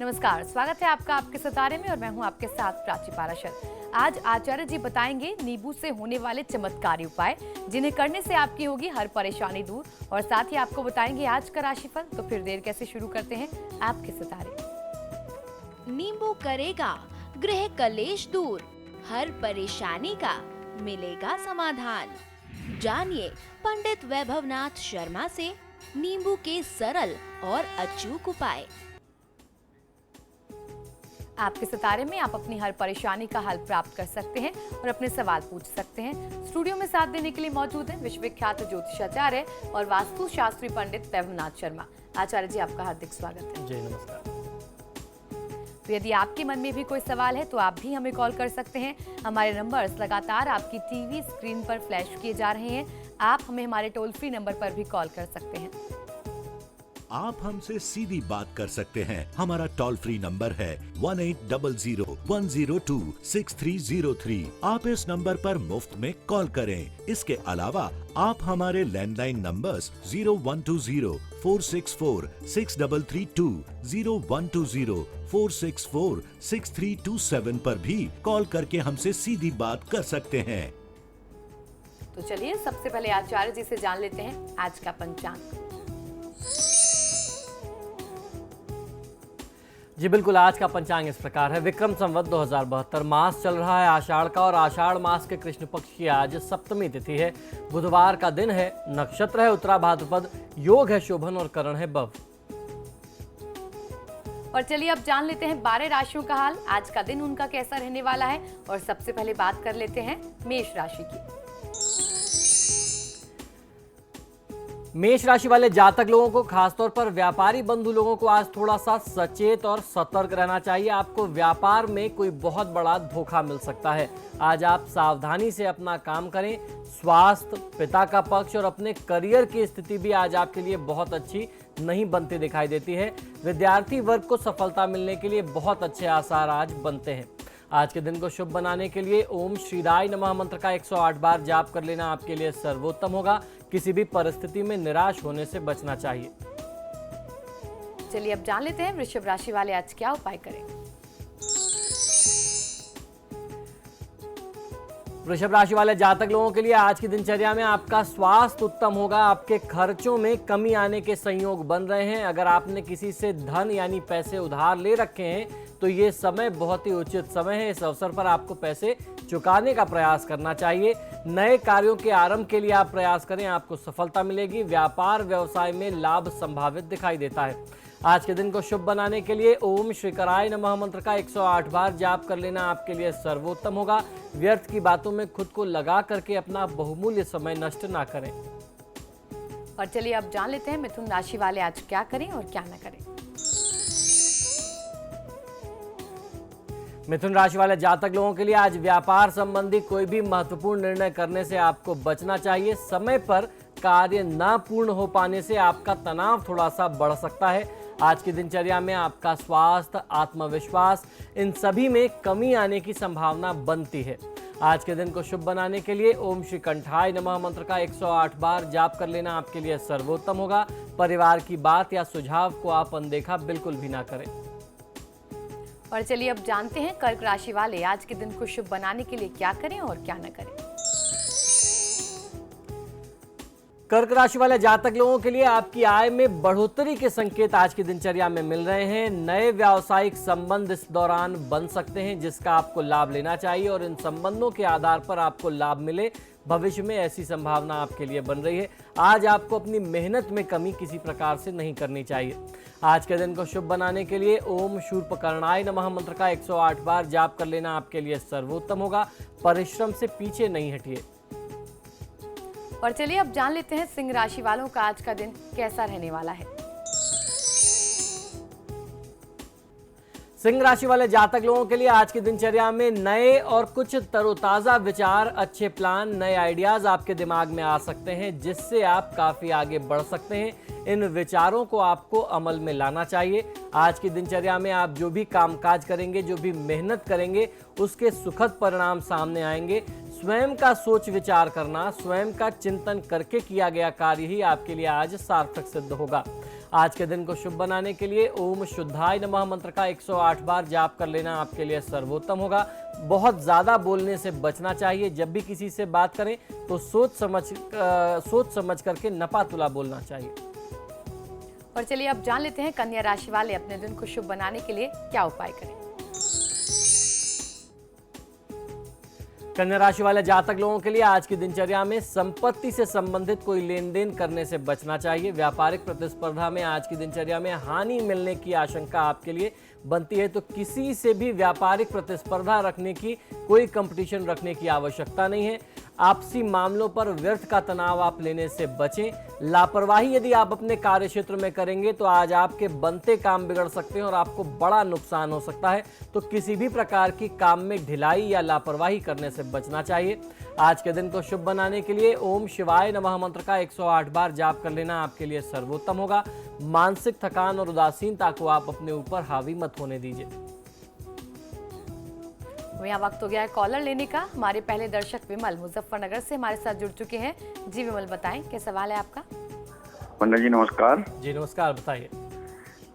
नमस्कार, स्वागत है आपका आपके सितारे में और मैं हूं आपके साथ प्राची पाराशर। आज आचार्य जी बताएंगे नींबू से होने वाले चमत्कारी उपाय जिन्हें करने से आपकी होगी हर परेशानी दूर, और साथ ही आपको बताएंगे आज का राशिफल। तो फिर देर कैसे, शुरू करते हैं आपके सितारे। नींबू करेगा गृह कलेश दूर, हर परेशानी का मिलेगा समाधान। जानिए पंडित वैभवनाथ शर्मा से नींबू के सरल और अचूक उपाय। आपके सितारे में आप अपनी हर परेशानी का हल प्राप्त कर सकते हैं और अपने सवाल पूछ सकते हैं। स्टूडियो में साथ देने के लिए मौजूद हैं विश्वविख्यात ज्योतिषाचार्य और वास्तु शास्त्री पंडित वैभवनाथ शर्मा। आचार्य जी, आपका हार्दिक स्वागत है। जी नमस्कार। तो यदि आपके मन में भी कोई सवाल है तो आप भी हमें कॉल कर सकते हैं। हमारे नंबर्स लगातार आपकी टीवी स्क्रीन पर फ्लैश किए जा रहे हैं। आप हमें हमारे टोल फ्री नंबर पर भी कॉल कर सकते हैं। आप हमसे सीधी बात कर सकते हैं। हमारा टोल फ्री नंबर है 1800-102-6303। आप इस नंबर पर मुफ्त में कॉल करें। इसके अलावा आप हमारे लैंडलाइन नंबर्स 0120-464-6332, 0120-464-6327 पर भी कॉल करके हमसे सीधी बात कर सकते हैं। तो चलिए सबसे पहले आचार्य जी से जान लेते हैं आज का पंचांग। जी बिल्कुल, आज का पंचांग इस प्रकार है। विक्रम संवत 2072 मास चल रहा है आषाढ़ का, और आषाढ़ मास के कृष्ण पक्ष की आज सप्तमी तिथि है। बुधवार का दिन है, नक्षत्र है उत्तरा भाद्रपद, योग है शोभन और करण है बव। और चलिए अब जान लेते हैं 12 राशियों का हाल। आज का दिन उनका कैसा रहने वाला है, और सबसे पहले बात कर लेते हैं मेष राशि की। मेष राशि वाले जातक लोगों को, खासतौर पर व्यापारी बंधु लोगों को आज थोड़ा सा सचेत और सतर्क रहना चाहिए। आपको व्यापार में कोई बहुत बड़ा धोखा मिल सकता है। आज आप सावधानी से अपना काम करें। स्वास्थ्य, पिता का पक्ष और अपने करियर की स्थिति भी आज आपके लिए बहुत अच्छी नहीं बनती दिखाई देती है। विद्यार्थी वर्ग को सफलता मिलने के लिए बहुत अच्छे आसार आज बनते हैं। आज के दिन को शुभ बनाने के लिए ओम श्रीराय नमः मंत्र का 108 बार जाप कर लेना आपके लिए सर्वोत्तम होगा। किसी भी परिस्थिति में निराश होने से बचना चाहिए। चलिए अब जान लेते हैं वृषभ राशि वाले आज क्या उपाय करें। वृषभ राशि वाले जातक लोगों के लिए आज की दिनचर्या में आपका स्वास्थ्य उत्तम होगा। आपके खर्चों में कमी आने के संयोग बन रहे हैं। अगर आपने किसी से धन यानी पैसे उधार ले रखे हैं तो ये समय बहुत ही उचित समय है। इस अवसर पर आपको पैसे चुकाने का प्रयास करना चाहिए। नए कार्यों के आरंभ के लिए आप प्रयास करें, आपको सफलता मिलेगी। व्यापार व्यवसाय में लाभ संभावित दिखाई देता है। आज के दिन को शुभ बनाने के लिए ओम श्रीकराय नमः मंत्र का 108 बार जाप कर लेना आपके लिए सर्वोत्तम होगा। व्यर्थ की बातों में खुद को लगा करके अपना बहुमूल्य समय नष्ट ना करें। और चलिए अब जान लेते हैं मिथुन राशि वाले आज क्या करें और क्या न करें। मिथुन राशि वाले जातक लोगों के लिए आज व्यापार संबंधी कोई भी महत्वपूर्ण निर्णय करने से आपको बचना चाहिए। समय पर कार्य न पूर्ण हो पाने से आपका तनाव थोड़ा सा बढ़ सकता है। आज की दिनचर्या में आपका स्वास्थ्य, आत्मविश्वास, इन सभी में कमी आने की संभावना बनती है। आज के दिन को शुभ बनाने के लिए ओम श्री कंठाय नमः मंत्र का 108 बार जाप कर लेना आपके लिए सर्वोत्तम होगा। परिवार की बात या सुझाव को आप अनदेखा बिल्कुल भी ना करें। और चलिए अब जानते हैं कर्क राशि वाले आज के दिन को शुभ बनाने के लिए क्या करें और क्या न करें। कर्क राशि वाले जातक लोगों के लिए आपकी आय में बढ़ोतरी के संकेत आज की दिनचर्या में मिल रहे हैं। नए व्यावसायिक संबंध इस दौरान बन सकते हैं जिसका आपको लाभ लेना चाहिए, और इन संबंधों के आधार पर आपको लाभ मिले, भविष्य में ऐसी संभावना आपके लिए बन रही है। आज आपको अपनी मेहनत में कमी किसी प्रकार से नहीं करनी चाहिए। आज के दिन को शुभ बनाने के लिए ओम शूर्पकर्णाय नमः मंत्र का 108 बार जाप कर लेना आपके लिए सर्वोत्तम होगा। परिश्रम से पीछे नहीं हटिए। और चलिए अब जान लेते हैं सिंह राशि वालों का आज का दिन कैसा रहने वाला है। सिंह राशि वाले जातक लोगों के लिए आज की दिनचर्या में नए और कुछ तरोताजा विचार, अच्छे प्लान, नए आइडियाज आपके दिमाग में आ सकते हैं जिससे आप काफी आगे बढ़ सकते हैं। इन विचारों को आपको अमल में लाना चाहिए। आज की दिनचर्या में आप जो भी कामकाज करेंगे, जो भी मेहनत करेंगे, उसके सुखद परिणाम सामने आएंगे। स्वयं का सोच विचार करना, स्वयं का चिंतन करके किया गया कार्य ही आपके लिए आज सार्थक सिद्ध होगा। आज के दिन को शुभ बनाने के लिए ओम शुद्धाय नमः मंत्र का 108 बार जाप कर लेना आपके लिए सर्वोत्तम होगा। बहुत ज़्यादा बोलने से बचना चाहिए। जब भी किसी से बात करें तो सोच समझ करके नपा तुला बोलना चाहिए। और चलिए अब जान लेते हैं कन्या राशि वाले अपने दिन को शुभ बनाने के लिए क्या उपाय करें। कन्या राशि वाले जातक लोगों के लिए आज की दिनचर्या में संपत्ति से संबंधित कोई लेन देन करने से बचना चाहिए। व्यापारिक प्रतिस्पर्धा में आज की दिनचर्या में हानि मिलने की आशंका आपके लिए बनती है, तो किसी से भी व्यापारिक प्रतिस्पर्धा रखने की, कोई कंपटीशन रखने की आवश्यकता नहीं है। आपसी मामलों पर व्यर्थ का तनाव आप लेने से बचें। लापरवाही यदि आप अपने कार्य क्षेत्र में करेंगे तो आज आपके बनते काम बिगड़ सकते हैं और आपको बड़ा नुकसान हो सकता है, तो किसी भी प्रकार की काम में ढिलाई या लापरवाही करने से बचना चाहिए। आज के दिन को शुभ बनाने के लिए ओम शिवाय नमः मंत्र का 108 बार जाप कर लेना आपके लिए सर्वोत्तम होगा। मानसिक थकान और उदासीनता को आप अपने ऊपर हावी मत होने दीजिए। यहाँ वक्त हो गया है कॉलर लेने का। हमारे पहले दर्शक विमल मुजफ्फरनगर से हमारे साथ जुड़ चुके हैं। जी विमल, बताएं क्या सवाल है आपका। पंडित जी नमस्कार। जी नमस्कार, बताइए।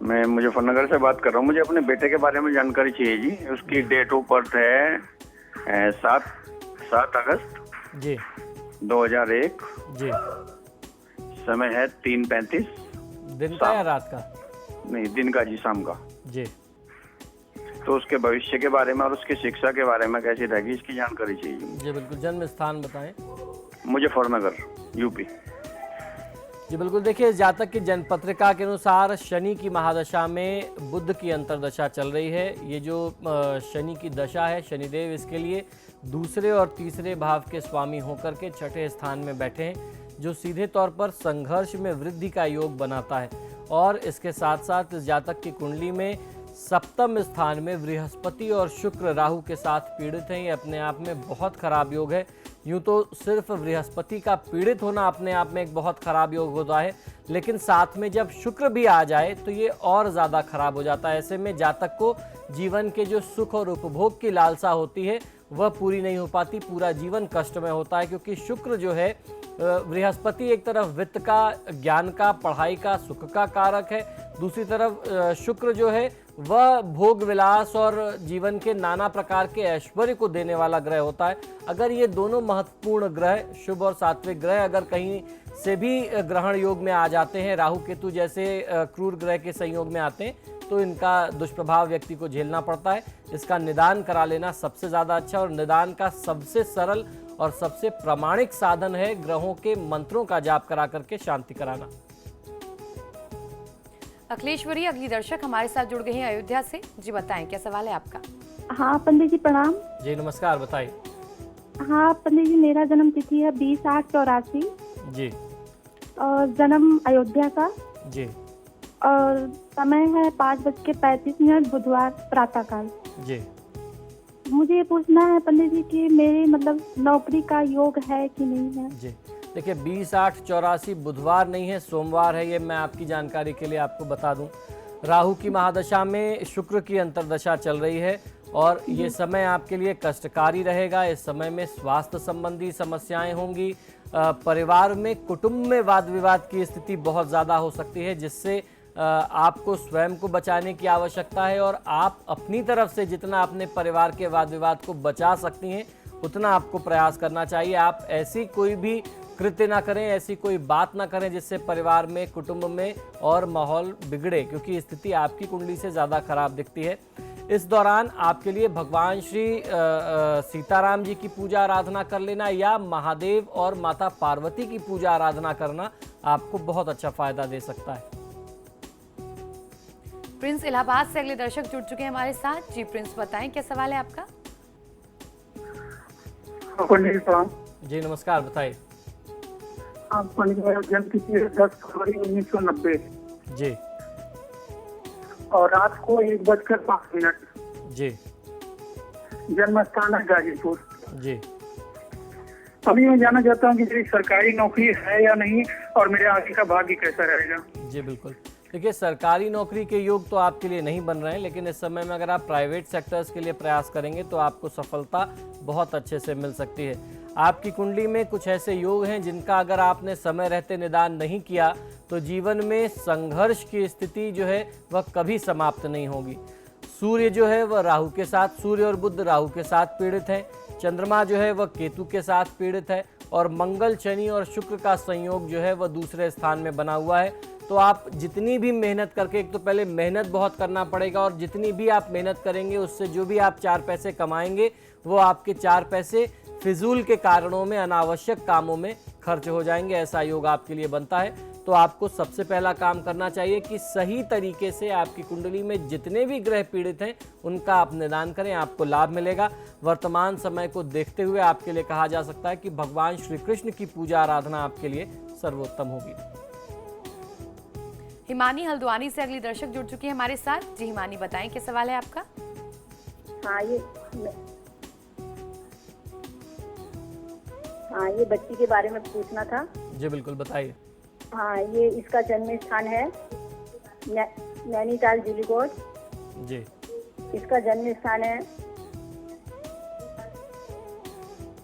मैं मुजफ्फरनगर से बात कर रहा हूँ। मुझे अपने बेटे के बारे में जानकारी चाहिए जी। उसकी डेट ऑफ बर्थ है 7 अगस्त जी 2001। जी। समय है 3:35 दिन का या रात का? नहीं, दिन का जी, शाम का। जी। तो उसके भविष्य के बारे में और उसकी शिक्षा के बारे में कैसी रहेगी, इसकी जानकारी चाहिए जी बिल्कुल। जन्म स्थान बताएं। मुजफ्फरनगर, यूपी। जी बिल्कुल। देखिए, जातक की जन्म पत्रिका के अनुसार शनि की महादशा में बुध की अंतर्दशा चल रही है। ये जो शनि की दशा है, शनिदेव इसके लिए दूसरे और तीसरे भाव के स्वामी होकर के छठे स्थान में बैठे हैं, जो सीधे तौर पर संघर्ष में वृद्धि का योग बनाता है। और इसके साथ साथ इस जातक की कुंडली में सप्तम स्थान में बृहस्पति और शुक्र राहु के साथ पीड़ित हैं। ये अपने आप में बहुत खराब योग है। यूँ तो सिर्फ बृहस्पति का पीड़ित होना अपने आप में एक बहुत खराब योग होता है, लेकिन साथ में जब शुक्र भी आ जाए तो ये और ज़्यादा खराब हो जाता है। ऐसे में जातक को जीवन के जो सुख और उपभोग की लालसा होती है वह पूरी नहीं हो पाती। पूरा जीवन कष्ट में होता है, क्योंकि शुक्र जो है, बृहस्पति एक तरफ वित्त का, ज्ञान का, पढ़ाई का, सुख का कारक है। दूसरी तरफ शुक्र जो है वह भोग विलास और जीवन के नाना प्रकार के ऐश्वर्य को देने वाला ग्रह होता है। अगर ये दोनों महत्वपूर्ण ग्रह, शुभ और सात्विक ग्रह, अगर कहीं से भी ग्रहण योग में आ जाते हैं, राहु केतु जैसे क्रूर ग्रह के संयोग में आते हैं, तो इनका दुष्प्रभाव व्यक्ति को झेलना पड़ता है। इसका निदान करा लेना सबसे ज़्यादा अच्छा, और निदान का सबसे सरल और सबसे प्रामाणिक साधन है ग्रहों के मंत्रों का जाप करा करके शांति कराना। अखिलेश्वरी अगली दर्शक हमारे साथ जुड़ गई हैं अयोध्या से। जी बताएं क्या सवाल है आपका। हाँ पंडित जी प्रणाम। जी नमस्कार, बताइए। हाँ पंडित जी, मेरा जन्म तिथि है 20/8/84 जी। और जन्म अयोध्या का। जी। और समय है 5:35 बुधवार प्रातःकाल। जी। मुझे ये पूछना है पंडित जी कि मेरे मतलब नौकरी का योग है कि नहीं है। जी देखिए, 20/8/84 बुधवार नहीं है, सोमवार है। ये मैं आपकी जानकारी के लिए आपको बता दूं। राहु की महादशा में शुक्र की अंतर्दशा चल रही है और ये समय आपके लिए कष्टकारी रहेगा। इस समय में स्वास्थ्य संबंधी समस्याएं होंगी। परिवार में, कुटुंब में वाद विवाद की स्थिति बहुत ज़्यादा हो सकती है, जिससे आपको स्वयं को बचाने की आवश्यकता है। और आप अपनी तरफ से जितना अपने परिवार के वाद विवाद को बचा सकती हैं उतना आपको प्रयास करना चाहिए। आप ऐसी कोई भी कृत्य ना करें, ऐसी कोई बात ना करें जिससे परिवार में, कुटुंब में और माहौल बिगड़े, क्योंकि स्थिति आपकी कुंडली से ज़्यादा खराब दिखती है। इस दौरान आपके लिए भगवान श्री सीताराम जी की पूजा आराधना कर लेना या महादेव और माता पार्वती की पूजा आराधना करना आपको बहुत अच्छा फायदा दे सकता है। प्रिंस इलाहाबाद से अगले दर्शक जुड़ चुके हैं हमारे साथ। जी प्रिंस, बताएं क्या सवाल है आपका। जी नमस्कार, बताइए। जन्म तिथि है 10 फरवरी 1990 जी। और रात को 1:05 जी। जन्म स्थान है गाजीपुर। जी। अभी मैं जानना चाहता हूँ कि मेरी सरकारी नौकरी है या नहीं और मेरे आगे का भाग्य कैसा रहेगा। जी बिल्कुल। देखिए, सरकारी नौकरी के योग तो आपके लिए नहीं बन रहे हैं, लेकिन इस समय में अगर आप प्राइवेट सेक्टर्स के लिए प्रयास करेंगे तो आपको सफलता बहुत अच्छे से मिल सकती है। आपकी कुंडली में कुछ ऐसे योग हैं जिनका अगर आपने समय रहते निदान नहीं किया तो जीवन में संघर्ष की स्थिति जो है वह कभी समाप्त नहीं होगी। सूर्य जो है वह राहु के साथ, सूर्य और बुध राहु के साथ पीड़ित हैं। चंद्रमा जो है वह केतु के साथ पीड़ित है और मंगल, शनि और शुक्र का संयोग जो है वह दूसरे स्थान में बना हुआ है। तो आप जितनी भी मेहनत करके, एक तो पहले मेहनत बहुत करना पड़ेगा और जितनी भी आप मेहनत करेंगे उससे जो भी आप 4 पैसे कमाएंगे वो आपके 4 पैसे फिजूल के कारणों में, अनावश्यक कामों में खर्च हो जाएंगे। ऐसा योग आपके लिए बनता है। तो आपको सबसे पहला काम करना चाहिए कि सही तरीके से आपकी कुंडली में जितने भी ग्रह पीड़ित हैं उनका आप निदान करें, आपको लाभ मिलेगा। वर्तमान समय को देखते हुए आपके लिए कहा जा सकता है कि भगवान श्री कृष्ण की पूजा आराधना आपके लिए सर्वोत्तम होगी। हिमानी हल्द्वानी से अगली दर्शक जुड़ चुकी है हमारे साथ। जी हिमानी, बताएं क्या सवाल है आपका? हाँ, ये बच्ची के बारे में पूछना था। जी बिल्कुल, बताइए। हाँ, ये इसका जन्म स्थान है नैनीताल जूलीकोट। जी। इसका जन्म स्थान है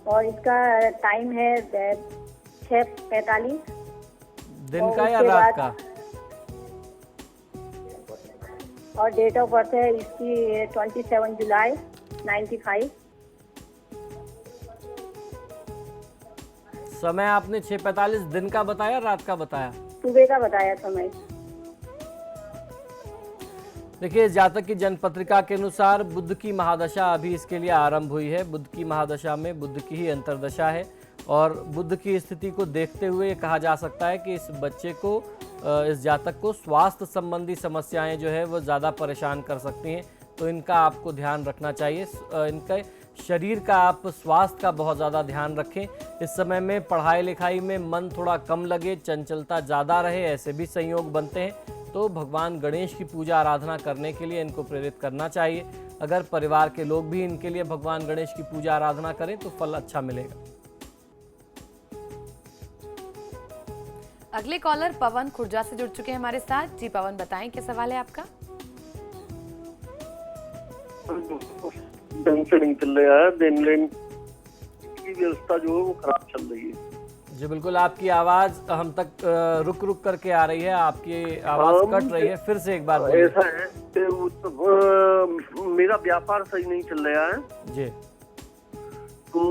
और इसका टाइम है 6:45 दिन का या रात का? और डेट ऑफ बर्थ है इसकी 27 जुलाई 95। समय आपने 6:45 दिन का बताया, रात का बताया? सुबह का बताया समय। देखिए, जातक की जन्म पत्रिका के अनुसार बुध की महादशा अभी इसके लिए आरंभ हुई है। बुध की महादशा में बुध की ही अंतर्दशा है और बुध की स्थिति को देखते हुए कहा जा सकता है कि इस बच्चे को, इस जातक को स्वास्थ्य संबंधी समस्याएं जो है वो ज़्यादा परेशान कर सकती हैं। तो इनका आपको ध्यान रखना चाहिए। इनके शरीर का, आप स्वास्थ्य का बहुत ज़्यादा ध्यान रखें। इस समय में पढ़ाई लिखाई में मन थोड़ा कम लगे, चंचलता ज़्यादा रहे, ऐसे भी संयोग बनते हैं। तो भगवान गणेश की पूजा आराधना करने के लिए इनको प्रेरित करना चाहिए। अगर परिवार के लोग भी इनके लिए भगवान गणेश की पूजा आराधना करें तो फल अच्छा मिलेगा। अगले कॉलर पवन खुर्जा से जुड़ चुके हैं हमारे साथ। जी पवन, बताएं क्या सवाल है आपका? ढंग से नहीं चल रहा है, देन लेन की व्यवस्था जो है वो खराब चल रही है। जी बिल्कुल, आपकी आवाज हम तक रुक रुक करके आ रही है, आपकी आवाज कट रही है। फिर से एक बार बोलिए। ऐसा है कि मेरा व्यापार सही नहीं चल रहा है जी। तो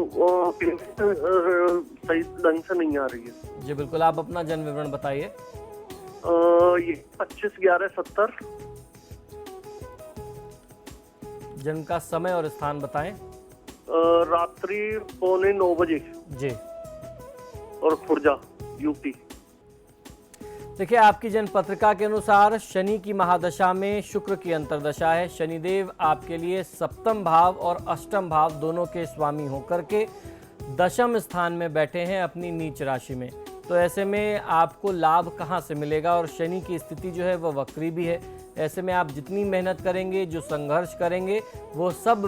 सही ढंग से नहीं आ रही है। जी बिल्कुल, आप अपना जन्म विवरण बताइए। ये 25/11/70। जन्म का समय और स्थान बताएं। रात्रि 8:45 बजे जी। और खुर्जा, यूपी। देखिए, आपकी जन्म पत्रिका के अनुसार शनि की महादशा में शुक्र की अंतर्दशा है। शनिदेव आपके लिए सप्तम भाव और अष्टम भाव दोनों के स्वामी होकर के दशम स्थान में बैठे हैं अपनी नीच राशि में। तो ऐसे में आपको लाभ कहाँ से मिलेगा? और शनि की स्थिति जो है वह वक्री भी है। ऐसे में आप जितनी मेहनत करेंगे, जो संघर्ष करेंगे, वो सब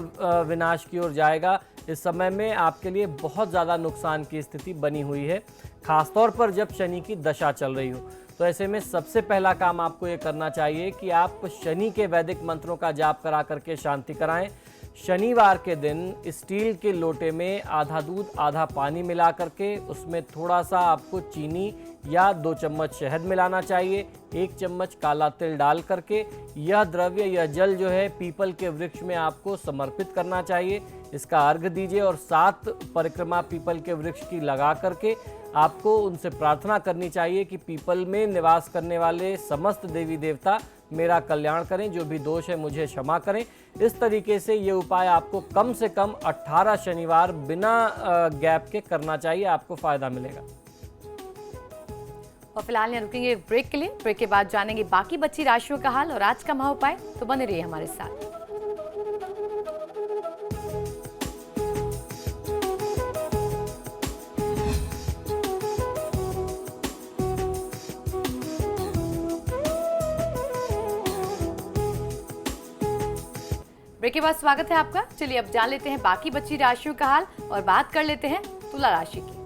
विनाश की ओर जाएगा। इस समय में आपके लिए बहुत ज़्यादा नुकसान की स्थिति बनी हुई है, खासतौर पर जब शनि की दशा चल रही हो। तो ऐसे में सबसे पहला काम आपको ये करना चाहिए कि आप शनि के वैदिक मंत्रों का जाप करा करके शांति कराएं। शनिवार के दिन स्टील के लोटे में आधा दूध आधा पानी मिला करके उसमें थोड़ा सा आपको चीनी या 2 चम्मच शहद मिलाना चाहिए। 1 चम्मच काला तिल डाल करके यह द्रव्य, यह जल जो है पीपल के वृक्ष में आपको समर्पित करना चाहिए। इसका अर्घ दीजिए और 7 परिक्रमा पीपल के वृक्ष की लगा करके आपको उनसे प्रार्थना करनी चाहिए कि पीपल में निवास करने वाले समस्त देवी देवता मेरा कल्याण करें, जो भी दोष है मुझे क्षमा करें। इस तरीके से ये उपाय आपको कम से कम 18 शनिवार बिना गैप के करना चाहिए, आपको फायदा मिलेगा। और फिलहाल यहाँ रुकेंगे एक ब्रेक के लिए। ब्रेक के बाद जानेंगे बाकी बची राशियों का हाल और आज का महाउपाय। तो बने रहिए हमारे साथ। ब्रेक के बाद स्वागत है आपका। चलिए अब जान लेते हैं बाकी बची राशियों का हाल और बात कर लेते हैं तुला राशि की।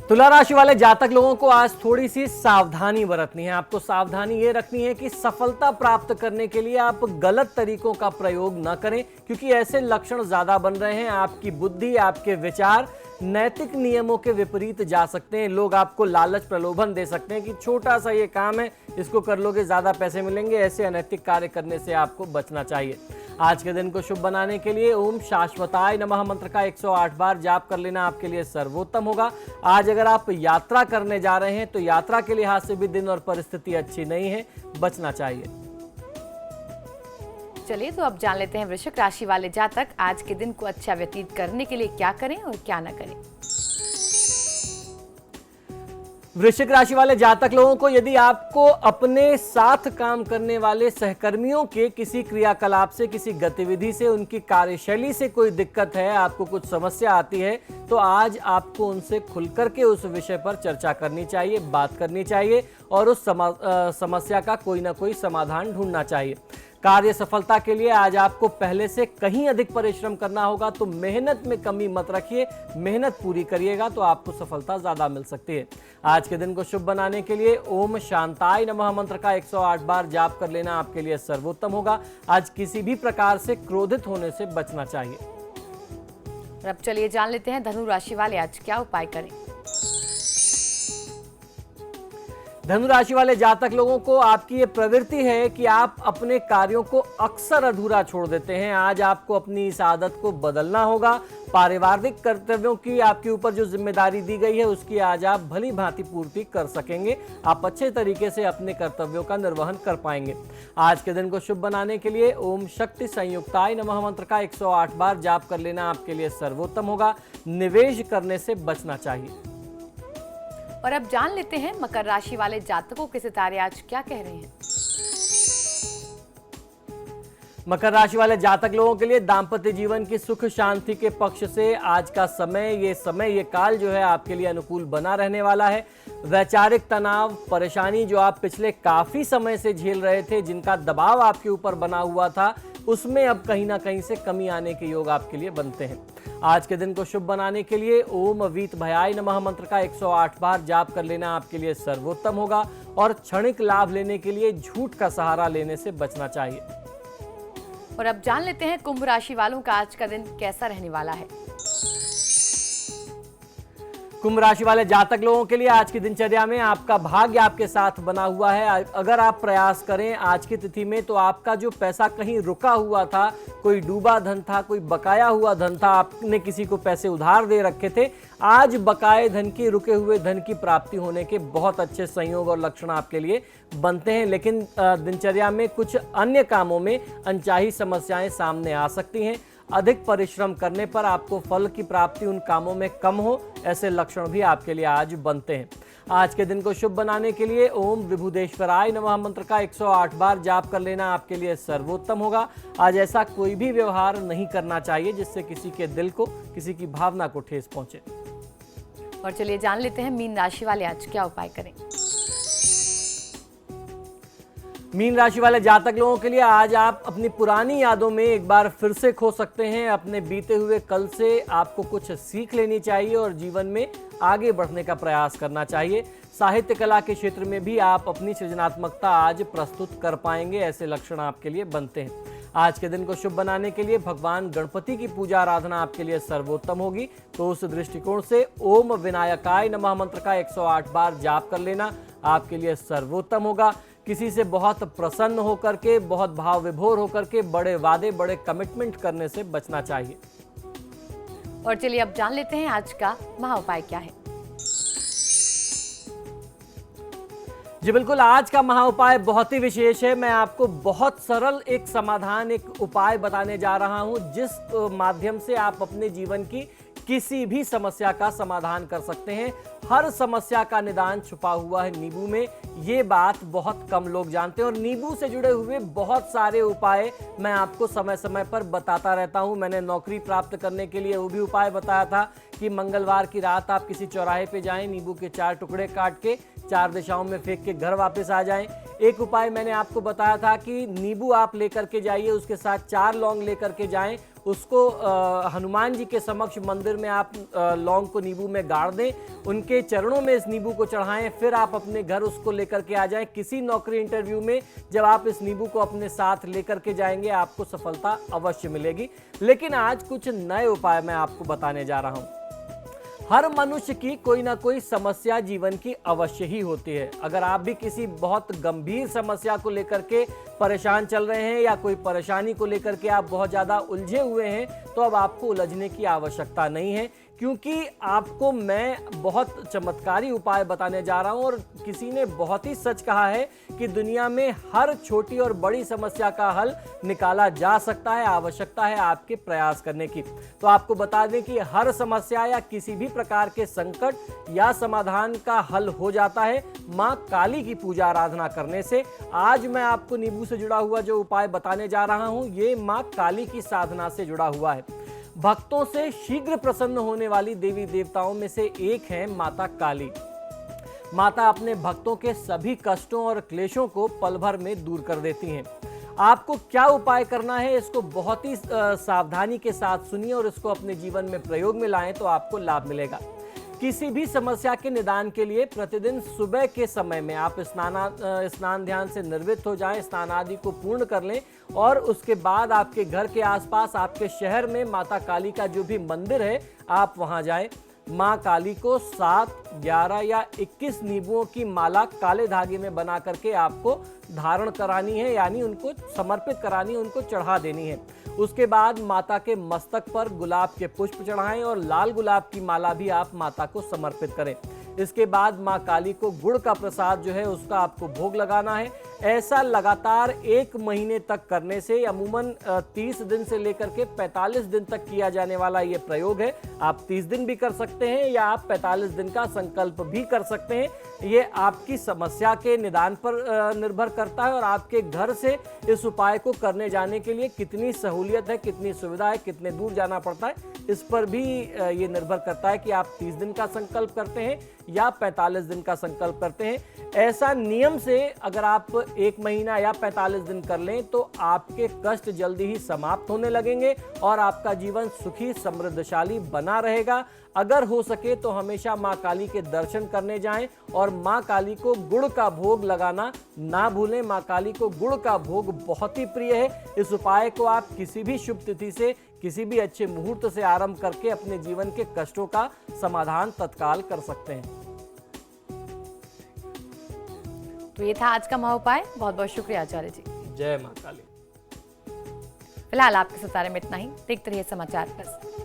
तुला राशि वाले जातक लोगों को आज थोड़ी सी सावधानी बरतनी है। आपको सावधानी ये रखनी है कि सफलता प्राप्त करने के लिए आप गलत तरीकों का प्रयोग न करें, क्योंकि ऐसे लक्षण ज्यादा बन रहे हैं। आपकी बुद्धि, आपके विचार नैतिक नियमों के विपरीत जा सकते हैं। लोग आपको लालच प्रलोभन दे सकते हैं कि छोटा सा ये काम है, इसको कर लोगे ज्यादा पैसे मिलेंगे। ऐसे अनैतिक कार्य करने से आपको बचना चाहिए। आज के दिन को शुभ बनाने के लिए ओम शाश्वताय नमः मंत्र का 108 बार जाप कर लेना आपके लिए सर्वोत्तम होगा। आज अगर आप यात्रा करने जा रहे हैं तो यात्रा के लिहाज से भी दिन और परिस्थिति अच्छी नहीं है, बचना चाहिए। चलिए तो अब जान लेते हैं वृश्चिक राशि वाले जातक आज के दिन को अच्छा व्यतीत करने के लिए क्या करें और क्या न करें। वृश्चिक राशि वाले जातक लोगों को यदि आपको अपने साथ काम करने वाले सहकर्मियों के किसी क्रियाकलाप से, किसी गतिविधि से, उनकी कार्यशैली से कोई दिक्कत है, आपको कुछ समस्या आती है, तो आज आपको उनसे खुलकर के उस विषय पर चर्चा करनी चाहिए, बात करनी चाहिए और उस समस्या का कोई ना कोई समाधान ढूंढना चाहिए। कार्य सफलता के लिए आज आपको पहले से कहीं अधिक परिश्रम करना होगा, तो मेहनत में कमी मत रखिए, मेहनत पूरी करिएगा तो आपको सफलता ज्यादा मिल सकती है। आज के दिन को शुभ बनाने के लिए ओम शांताय नमः मंत्र का 108 बार जाप कर लेना आपके लिए सर्वोत्तम होगा। आज किसी भी प्रकार से क्रोधित होने से बचना चाहिए। और अब चलिए जान लेते हैं धनु राशि वाले आज क्या उपाय करें। धनु राशि वाले जातक लोगों को आपकी ये प्रवृत्ति है कि आप अपने कार्यों को अक्सर अधूरा छोड़ देते हैं। आज आपको अपनी इस आदत को बदलना होगा। पारिवारिक कर्तव्यों की आपके ऊपर जो जिम्मेदारी दी गई है उसकी आज आप भली भांति पूर्ति कर सकेंगे। आप अच्छे तरीके से अपने कर्तव्यों का निर्वहन कर पाएंगे। आज के दिन को शुभ बनाने के लिए ओम शक्ति संयुक्ताय नमः मंत्र का 108 बार जाप कर लेना आपके लिए सर्वोत्तम होगा। निवेश करने से बचना चाहिए। और अब जान लेते हैं मकर राशि वाले जातकों के सितारे आज क्या कह रहे हैं। मकर राशि वाले जातक लोगों के लिए दाम्पत्य जीवन की सुख शांति के पक्ष से आज का ये काल जो है आपके लिए अनुकूल बना रहने वाला है। वैचारिक तनाव, परेशानी जो आप पिछले काफी समय से झेल रहे थे, जिनका दबाव आपके ऊपर बना हुआ था, उसमें अब कहीं ना कहीं से कमी आने के योग आपके लिए बनते हैं। आज के दिन को शुभ बनाने के लिए ओम वीत भयाय नमः मंत्र का 108 बार जाप कर लेना आपके लिए सर्वोत्तम होगा और क्षणिक लाभ लेने के लिए झूठ का सहारा लेने से बचना चाहिए। और अब जान लेते हैं कुंभ राशि वालों का आज का दिन कैसा रहने वाला है। कुंभ राशि वाले जातक लोगों के लिए आज की दिनचर्या में आपका भाग्य आपके साथ बना हुआ है। अगर आप प्रयास करें आज की तिथि में तो आपका जो पैसा कहीं रुका हुआ था, कोई डूबा धन था, कोई बकाया हुआ धन था, आपने किसी को पैसे उधार दे रखे थे, आज बकाए धन की, रुके हुए धन की प्राप्ति होने के बहुत अच्छे संयोग और लक्षण आपके लिए बनते हैं। लेकिन दिनचर्या में कुछ अन्य कामों में अनचाही समस्याएं सामने आ सकती हैं। अधिक परिश्रम करने पर आपको फल की प्राप्ति उन कामों में कम हो, ऐसे लक्षण भी आपके लिए आज बनते हैं। आज के दिन को शुभ बनाने के लिए ओम विभुदेश्वराय नमः मंत्र का 108 बार जाप कर लेना आपके लिए सर्वोत्तम होगा। आज ऐसा कोई भी व्यवहार नहीं करना चाहिए जिससे किसी के दिल को, किसी की भावना को ठेस पहुंचे। और चलिए जान लेते हैं मीन राशि वाले आज क्या उपाय करें। मीन राशि वाले जातक लोगों के लिए आज आप अपनी पुरानी यादों में एक बार फिर से खो सकते हैं। अपने बीते हुए कल से आपको कुछ सीख लेनी चाहिए और जीवन में आगे बढ़ने का प्रयास करना चाहिए। साहित्य कला के क्षेत्र में भी आप अपनी सृजनात्मकता आज प्रस्तुत कर पाएंगे, ऐसे लक्षण आपके लिए बनते हैं। आज के दिन को शुभ बनाने के लिए भगवान गणपति की पूजा आराधना आपके लिए सर्वोत्तम होगी, तो उस दृष्टिकोण से ओम विनायकाय नमः मंत्र का 108 बार जाप कर लेना आपके लिए सर्वोत्तम होगा। किसी से बहुत प्रसन्न होकर के, बहुत भाव विभोर होकर के बड़े वादे, बड़े कमिटमेंट करने से बचना चाहिए। और चलिए अब जान लेते हैं आज का महा उपाय क्या है। जी बिल्कुल, आज का महा उपाय बहुत ही विशेष है। मैं आपको बहुत सरल एक समाधान, एक उपाय बताने जा रहा हूं, जिस माध्यम से आप अपने जीवन की किसी भी समस्या का समाधान कर सकते हैं। हर समस्या का निदान छुपा हुआ है नींबू में, ये बात बहुत कम लोग जानते हैं और नींबू से जुड़े हुए बहुत सारे उपाय मैं आपको समय समय पर बताता रहता हूं। मैंने नौकरी प्राप्त करने के लिए वो भी उपाय बताया था कि मंगलवार की रात आप किसी चौराहे पे जाएं, नींबू के 4 टुकड़े काट के 4 दिशाओं में फेंक के घर वापस आ जाएं। एक उपाय मैंने आपको बताया था कि नींबू आप लेकर के जाइए, उसके साथ 4 लौंग लेकर के जाएं उसको हनुमान जी के समक्ष मंदिर में आप लौंग को नींबू में गाड़ दें, उनके चरणों में इस नींबू को चढ़ाएं, फिर आप अपने घर उसको लेकर के आ जाएं। किसी नौकरी इंटरव्यू में जब आप इस नींबू को अपने साथ लेकर के जाएंगे, आपको सफलता अवश्य मिलेगी। लेकिन आज कुछ नए उपाय मैं आपको बताने जा रहा हूं। हर मनुष्य की कोई ना कोई समस्या जीवन की अवश्य ही होती है। अगर आप भी किसी बहुत गंभीर समस्या को लेकर के परेशान चल रहे हैं या कोई परेशानी को लेकर के आप बहुत ज़्यादा उलझे हुए हैं, तो अब आपको उलझने की आवश्यकता नहीं है, क्योंकि आपको मैं बहुत चमत्कारी उपाय बताने जा रहा हूं। और किसी ने बहुत ही सच कहा है कि दुनिया में हर छोटी और बड़ी समस्या का हल निकाला जा सकता है, आवश्यकता है आपके प्रयास करने की। तो आपको बता दें कि हर समस्या या किसी भी प्रकार के संकट या समाधान का हल हो जाता है मां काली की पूजा आराधना करने से। आज मैं आपको नींबू से जुड़ा हुआ जो उपाय बताने जा रहा हूं, ये मां काली की साधना से जुड़ा हुआ है। भक्तों से शीघ्र प्रसन्न होने वाली देवी देवताओं में से एक है माता काली। माता अपने भक्तों के सभी कष्टों और क्लेशों को पल भर में दूर कर देती हैं। आपको क्या उपाय करना है, इसको बहुत ही सावधानी के साथ सुनिए और इसको अपने जीवन में प्रयोग में लाएं तो आपको लाभ मिलेगा। किसी भी समस्या के निदान के लिए प्रतिदिन सुबह के समय में आप स्नान ध्यान से निर्वृत्त हो जाएं, स्नान आदि को पूर्ण कर लें और उसके बाद आपके घर के आसपास, आपके शहर में माता काली का जो भी मंदिर है, आप वहां जाएं। माँ काली को 7, 11 या 21 नींबुओं की माला काले धागे में बना करके आपको धारण करानी है, यानी उनको समर्पित करानी है, उनको चढ़ा देनी है। उसके बाद माता के मस्तक पर गुलाब के पुष्प चढ़ाएं और लाल गुलाब की माला भी आप माता को समर्पित करें। इसके बाद माँ काली को गुड़ का प्रसाद जो है उसका आपको भोग लगाना है। ऐसा लगातार 1 महीने तक करने से अमूमन 30 दिन से लेकर के 45 दिन तक किया जाने वाला ये प्रयोग है। आप 30 दिन भी कर सकते हैं या आप 45 दिन का संकल्प भी कर सकते हैं। ये आपकी समस्या के निदान पर निर्भर करता है और आपके घर से इस उपाय को करने जाने के लिए कितनी सहूलियत है, कितनी सुविधा है, कितने दूर जाना पड़ता है, इस पर भी ये निर्भर करता है कि आप 30 दिन का संकल्प करते हैं या 45 दिन का संकल्प करते हैं। ऐसा नियम से अगर आप 1 महीना या 45 दिन कर लें तो आपके कष्ट जल्दी ही समाप्त होने लगेंगे और आपका जीवन सुखी समृद्धशाली बना रहेगा। अगर हो सके तो हमेशा माँ काली के दर्शन करने जाएं और माँ काली को गुड़ का भोग लगाना ना भूलें। माँ काली को गुड़ का भोग बहुत ही प्रिय है। इस उपाय को आप किसी भी शुभ तिथि से, किसी भी अच्छे मुहूर्त से आरंभ करके अपने जीवन के कष्टों का समाधान तत्काल कर सकते हैं। तो ये था आज का महोपाय। बहुत बहुत शुक्रिया आचार्य जी। जय माँ काली। फिलहाल आपके सितारे में इतना ही। देखते रहिए समाचार प्लस।